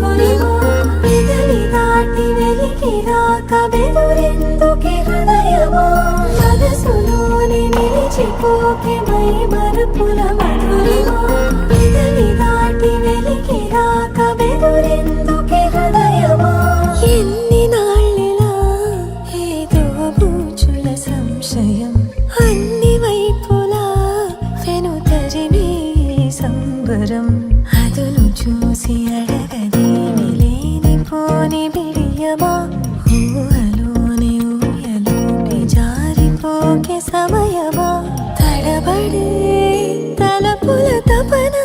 మధురిమా పెదవి దాటి వెలికి రాక బెదురెందుకే హృదయమా మనసులోని నిలిచిపోకే మై మరుపుల మధురిమా పెదవి దాటి వెలికి రాక బెదురెందుకే హృదయమా ఎన్ని నాళ్ళిలా ఏదో బూచుల సంశయం అన్ని వైపులా వెనుతరిమే సంబరం అదును చూసి అడగదేమి లేనిపోని బిడియమా ఊహలోని ఊయలోకి జారిపోకే సమయమా తడబడే తలపుల తపన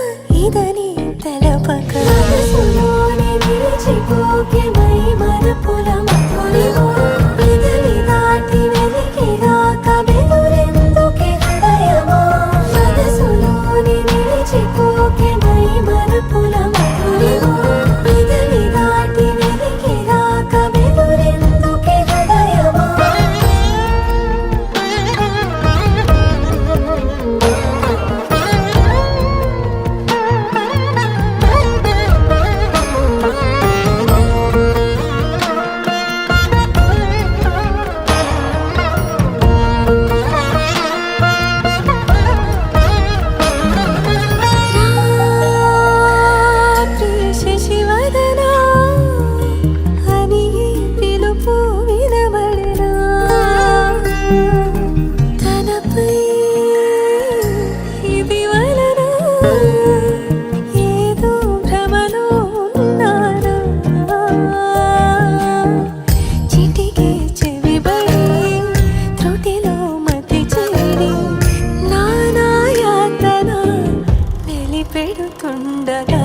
ఇదని తెలపక మనసులోని నిలిచిపోకే మై మరపుల మధురిమా పెదవి దాటి వెలికి రాక బెదురెందుకే హృదయమా మనసులోని నిలిచిపోకే మై మరపుల మధురిమా పెదవి దాటి వెలికి రాక బెదురెందుకే హృదయమా శశివదనా అని పిలుపు వినబడనా తనపై ఇది వలన ఏదో భ్రమలో ఉన్నానా చిటికే చెవిబడి త్రుటిలో మతి చేరి నానా యాతన వెలిపెడుతుండగా